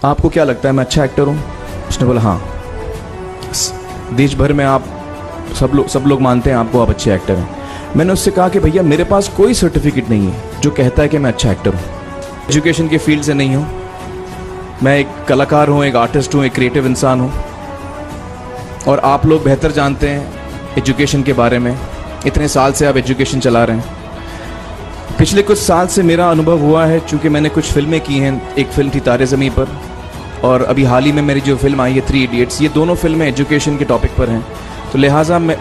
आपको क्या लगता है मैं अच्छा एक्टर हूँ? उसने बोला हाँ। देश भर में आप सब लोग मानते हैं आपको, आप अच्छे एक्टर हैं। मैंने उससे कहा कि भैया मेरे पास कोई सर्टिफिकेट नहीं है जो कहता है कि मैं अच्छा एक्टर हूँ। एजुकेशन के फील्ड से नहीं हूँ, मैं एक कलाकार हूँ, एक आर्टिस्ट हूँ, एक क्रिएटिव इंसान हूँ। और आप लोग बेहतर जानते हैं एजुकेशन के बारे में, इतने साल से आप एजुकेशन चला रहे हैं। पिछले कुछ साल से मेरा अनुभव हुआ है, चूँकि मैंने कुछ फिल्में की हैं। एक फिल्म थी तारे ज़मीं पर, और अभी हाल ही में मेरी जो फिल्म आई है 3 इडियट्स, ये दोनों फिल्में एजुकेशन के टॉपिक पर हैं। तो लिहाजा मैं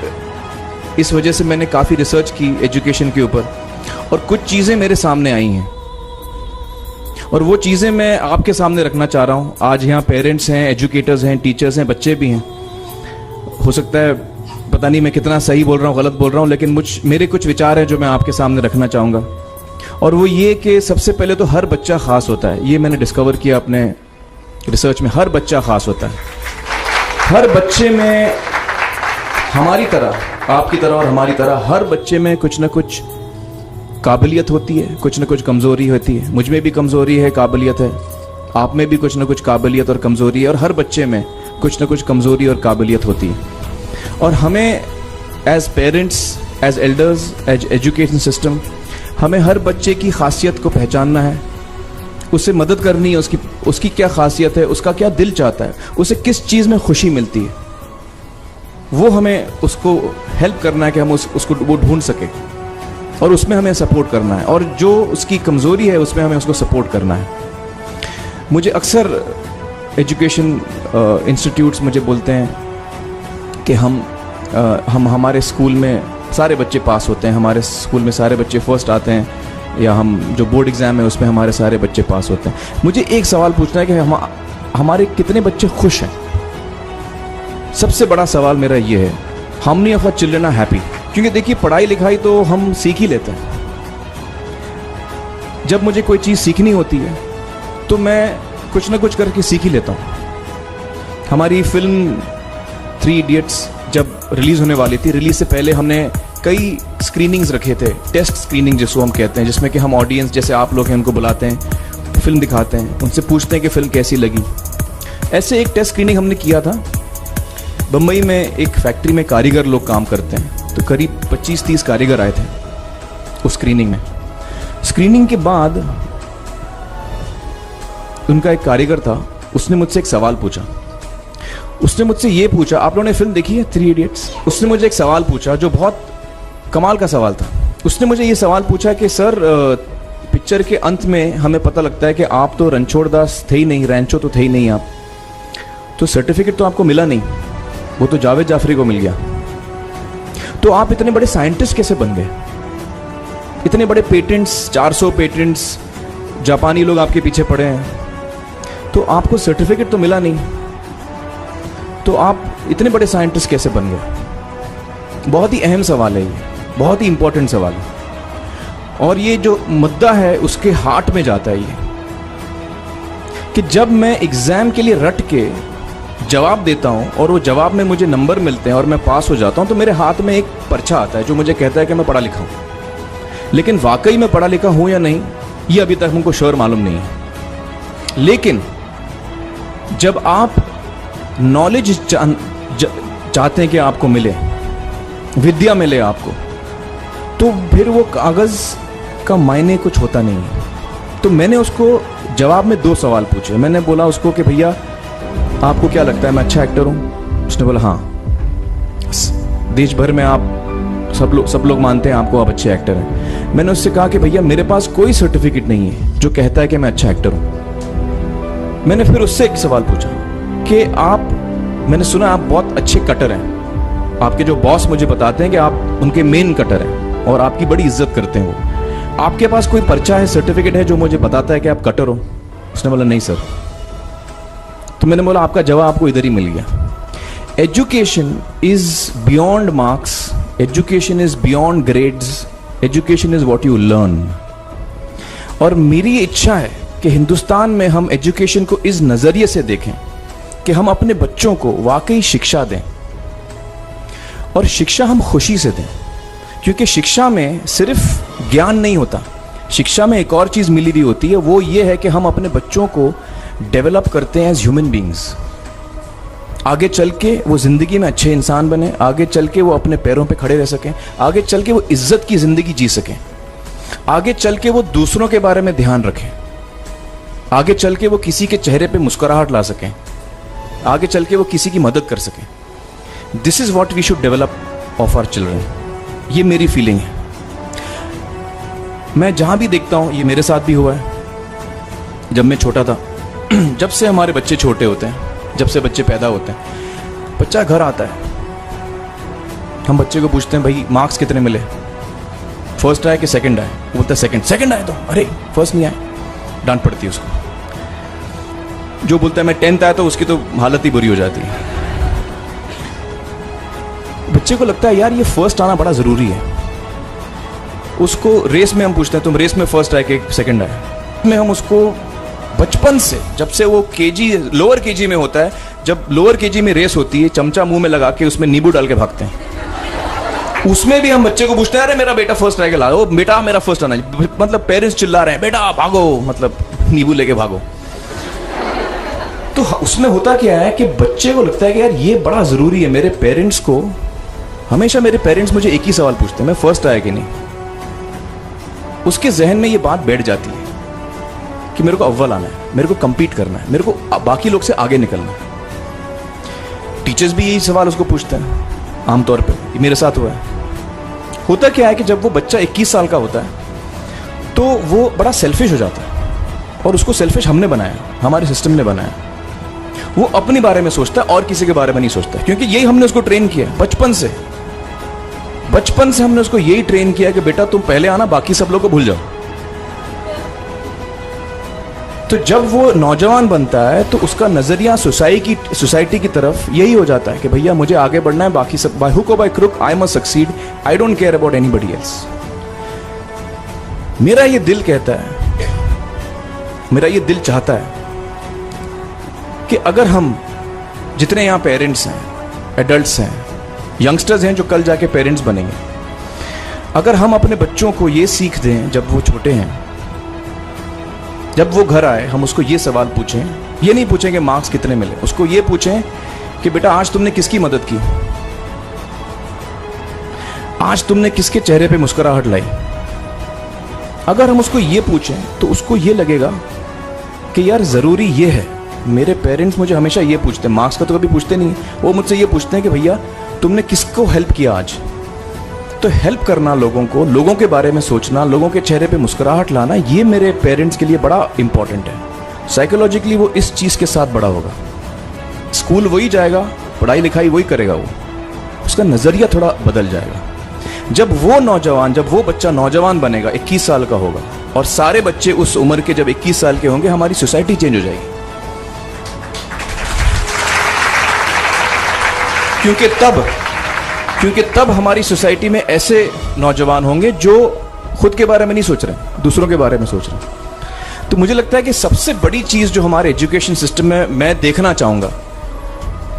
इस वजह से मैंने काफ़ी रिसर्च की एजुकेशन के ऊपर, और कुछ चीज़ें मेरे सामने आई हैं और वो चीज़ें मैं आपके सामने रखना चाह रहा हूँ। आज यहाँ पेरेंट्स हैं, एजुकेटर्स हैं, टीचर्स हैं, बच्चे भी हैं। हो सकता है पता नहीं मैं कितना सही बोल रहा हूँ, गलत बोल रहा हूँ, लेकिन मेरे कुछ विचार हैं जो मैं आपके सामने रखना चाहूँगा। और वो ये कि सबसे पहले तो हर बच्चा ख़ास होता है। ये मैंने डिस्कवर किया अपने रिसर्च में। हर बच्चा ख़ास होता है। हर बच्चे में हमारी तरह, आपकी तरह और हमारी तरह, हर बच्चे में कुछ ना कुछ काबिलियत होती है, कुछ ना कुछ कमज़ोरी होती है। मुझ में भी कमज़ोरी है, काबिलियत है। आप में भी कुछ ना कुछ काबिलियत और कमज़ोरी है, और हर बच्चे में कुछ ना कुछ कमज़ोरी और काबिलियत होती है। और हमें as parents, as elders, as education system, हमें हर बच्चे की खासियत को पहचानना है, उसे मदद करनी है। उसकी क्या खासियत है, उसका क्या दिल चाहता है, उसे किस चीज़ में खुशी मिलती है, वो हमें उसको हेल्प करना है कि हम उसको वो ढूंढ सके, और उसमें हमें सपोर्ट करना है। और जो उसकी कमज़ोरी है उसमें हमें उसको सपोर्ट करना है। मुझे अक्सर एजुकेशन इंस्टीट्यूट्स मुझे बोलते हैं कि हम हमारे स्कूल में सारे बच्चे पास होते हैं, हमारे स्कूल में सारे बच्चे फर्स्ट आते हैं, या हम जो बोर्ड एग्ज़ाम है उसमें हमारे सारे बच्चे पास होते हैं। मुझे एक सवाल पूछना है कि हमारे कितने बच्चे खुश हैं? सबसे बड़ा सवाल मेरा ये है, how many of our children are happy? क्योंकि देखिए, पढ़ाई लिखाई तो हम सीख ही लेते हैं। जब मुझे कोई चीज़ सीखनी होती है तो मैं कुछ ना कुछ करके सीख ही लेता हूँ। हमारी फिल्म 3 इडियट्स जब रिलीज़ होने वाली थी, रिलीज़ से पहले हमने कई स्क्रीनिंग्स रखे थे, टेस्ट स्क्रीनिंग जिसको हम कहते हैं, जिसमें कि हम ऑडियंस जैसे आप लोग हैं उनको बुलाते हैं, फिल्म दिखाते हैं, उनसे पूछते हैं कि फ़िल्म कैसी लगी। ऐसे एक टेस्ट स्क्रीनिंग हमने किया था। बम्बई में एक फैक्ट्री में कारीगर लोग काम करते हैं, तो करीब 25-30 कारीगर आए थे उस स्क्रीनिंग में। स्क्रीनिंग के बाद उनका एक कारीगर था, उसने मुझसे एक सवाल पूछा। उसने मुझसे ये पूछा, आप लोगों ने फिल्म देखी है 3 इडियट्स? उसने मुझे एक सवाल पूछा जो बहुत कमाल का सवाल था। उसने मुझे ये सवाल पूछा कि सर, पिक्चर के अंत में हमें पता लगता है कि आप तो रणछोड़ दास थे ही नहीं, रैंचो तो थे ही नहीं आप, तो सर्टिफिकेट तो आपको मिला नहीं, वो तो जावेद जाफरी को मिल गया। तो आप इतने बड़े साइंटिस्ट कैसे बन गए? इतने बड़े पेटेंट्स, 400 पेटेंट्स, जापानी लोग आपके पीछे पड़े हैं, तो आपको सर्टिफिकेट तो मिला नहीं, तो आप इतने बड़े साइंटिस्ट कैसे बन गए? बहुत ही अहम सवाल है ये, बहुत ही इंपॉर्टेंट सवाल है। और ये जो मुद्दा है उसके हार्ट में जाता है ये, कि जब मैं एग्जाम के लिए रट के जवाब देता हूं और वो जवाब में मुझे नंबर मिलते हैं और मैं पास हो जाता हूं, तो मेरे हाथ में एक पर्चा आता है जो मुझे कहता है कि मैं पढ़ा लिखा हूं। लेकिन वाकई में पढ़ा लिखा हूं या नहीं, ये अभी तक हमको श्योर मालूम नहीं है। लेकिन जब आप नॉलेज चाहते हैं कि आपको मिले, विद्या मिले आपको, तो फिर वो कागज का मायने कुछ होता नहीं है। तो मैंने उसको जवाब में 2 सवाल पूछे। मैंने बोला उसको कि भैया आपको क्या लगता है मैं अच्छा एक्टर हूं? उसने बोला हाँ। देश भर में आप सब लोग मानते हैं आपको, आप अच्छे एक्टर हैं। मैंने उससे कहा कि भैया मेरे पास कोई सर्टिफिकेट नहीं है जो कहता है कि मैं अच्छा एक्टर हूं। मैंने फिर उससे एक सवाल पूछा कि मैंने सुना आप बहुत अच्छे कटर हैं, आपके जो बॉस मुझे बताते हैं कि आप उनके मेन कटर हैं और आपकी बड़ी इज्जत करते हैं वो, आपके पास कोई पर्चा है, सर्टिफिकेट है जो मुझे बताता है कि आप कटर हो? उसने बोला नहीं सर। तो मैंने बोला आपका जवाब आपको इधर ही मिल गया। Education is beyond marks, education is beyond grades, education is what you learn. और मेरी इच्छा है कि हिंदुस्तान में हम एजुकेशन को इस नजरिए से देखें कि हम अपने बच्चों को वाकई शिक्षा दें, और शिक्षा हम खुशी से दें। क्योंकि शिक्षा में सिर्फ ज्ञान नहीं होता, शिक्षा में एक और चीज़ मिली हुई होती है, वो ये है कि हम अपने बच्चों को डेवलप करते हैं एज ह्यूमन बींग्स। आगे चल के वो जिंदगी में अच्छे इंसान बने, आगे चल के वो अपने पैरों पे खड़े रह सकें, आगे चल के वो इज्जत की जिंदगी जी सकें, आगे चल के वो दूसरों के बारे में ध्यान रखें, आगे चल के वो किसी के चेहरे पे मुस्कुराहट ला सकें, आगे चल के वो किसी की मदद कर सकें। This is what we should develop of our children. ये मेरी फीलिंग है। मैं जहां भी देखता हूं, ये मेरे साथ भी हुआ है जब मैं छोटा था। जब से हमारे बच्चे छोटे होते हैं, जब से बच्चे पैदा होते हैं, बच्चा घर आता है, हम बच्चे को पूछते हैं भाई मार्क्स कितने मिले, फर्स्ट आए कि सेकंड आए? वो बोलता है सेकंड। सेकंड आए तो अरे फर्स्ट नहीं आए, डांट पड़ती है उसको। जो बोलता है मैं 10th आया तो उसकी तो हालत ही बुरी हो जाती है। बच्चे को लगता है यार ये फर्स्ट आना बड़ा जरूरी है। उसको रेस में हम पूछते हैं तुम रेस में फर्स्ट आए कि सेकंड आए? में हम उसको बचपन से, जब से वो लोअर केजी में होता है, जब लोअर केजी में रेस होती है, चमचा मुंह में लगा के उसमें नींबू डाल के भागते हैं। उसमें भी हम बच्चे को पूछते हैं अरे मेरा बेटा फर्स्ट आएगा, ला दो बेटा मेरा फर्स्ट आना। मतलब पेरेंट्स चिल्ला रहे हैं बेटा भागो, मतलब नींबू लेके भागो। तो उसमें होता क्या है कि बच्चे को लगता है कि यार ये बड़ा जरूरी है। मेरे पेरेंट्स को हमेशा, मेरे पेरेंट्स मुझे एक ही सवाल पूछते हैं, मैं फर्स्ट आया कि नहीं। उसके जहन में ये बात बैठ जाती है कि मेरे को अव्वल आना है, मेरे को compete करना है, मेरे को बाकी लोग से आगे निकलना है। टीचर्स भी यही सवाल उसको पूछते हैं आमतौर पे। ये मेरे साथ हुआ है। होता क्या है कि जब वो बच्चा 21 साल का होता है तो वो बड़ा सेल्फिश हो जाता है, और उसको सेल्फिश हमने बनाया, हमारे सिस्टम ने बनाया। वो अपने बारे में सोचता है और किसी के बारे में नहीं सोचता, क्योंकि यही हमने उसको ट्रेन किया बचपन से। बचपन से हमने उसको यही ट्रेन किया कि बेटा तुम पहले आना, बाकी सब लोग को भूल जाओ। तो जब वो नौजवान बनता है तो उसका नजरिया सोसाइटी की तरफ यही हो जाता है कि भैया मुझे आगे बढ़ना है, बाकी सब बाय हुक और by crook I must succeed, I don't care about anybody else. मेरा ये दिल कहता है, मेरा ये दिल चाहता है कि अगर हम जितने यहां पेरेंट्स हैं, एडल्ट्स हैं, यंगस्टर्स हैं जो कल जाके पेरेंट्स बनेंगे, अगर हम अपने बच्चों को ये सीख दें जब वो छोटे हैं, जब वो घर आए हम उसको ये सवाल पूछें, ये नहीं पूछें कि मार्क्स कितने मिले, उसको ये पूछें कि बेटा आज तुमने किसकी मदद की, आज तुमने किसके चेहरे पे मुस्कुराहट लाई। अगर हम उसको ये पूछें तो उसको ये लगेगा कि यार जरूरी ये है। मेरे पेरेंट्स मुझे हमेशा ये पूछते हैं, मार्क्स का तो कभी पूछते नहीं, वो मुझसे ये पूछते हैं कि भैया तुमने किसको हेल्प किया आज। तो हेल्प करना लोगों को, लोगों के बारे में सोचना, लोगों के चेहरे पे मुस्कुराहट लाना, ये मेरे पेरेंट्स के लिए बड़ा इंपॉर्टेंट है। साइकोलॉजिकली वो इस चीज के साथ बड़ा होगा। स्कूल वही जाएगा, पढ़ाई लिखाई वही करेगा, वो उसका नजरिया थोड़ा बदल जाएगा। जब वो बच्चा नौजवान बनेगा, 21 साल का होगा, और सारे बच्चे उस उम्र के जब 21 साल के होंगे, हमारी सोसाइटी चेंज हो जाएगी। क्योंकि तब हमारी सोसाइटी में ऐसे नौजवान होंगे जो खुद के बारे में नहीं सोच रहे, दूसरों के बारे में सोच रहे। तो मुझे लगता है कि सबसे बड़ी चीज जो हमारे एजुकेशन सिस्टम में मैं देखना चाहूंगा,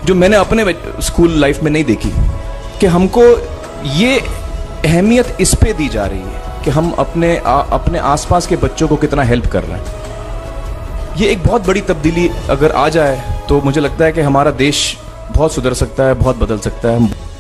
जो मैंने अपने स्कूल लाइफ में नहीं देखी, कि हमको ये अहमियत इस पे दी जा रही है कि हम अपने आसपास के बच्चों को कितना हेल्प कर रहे हैं। ये एक बहुत बड़ी तब्दीली अगर आ जाए तो मुझे लगता है कि हमारा देश बहुत सुधर सकता है, बहुत बदल सकता है।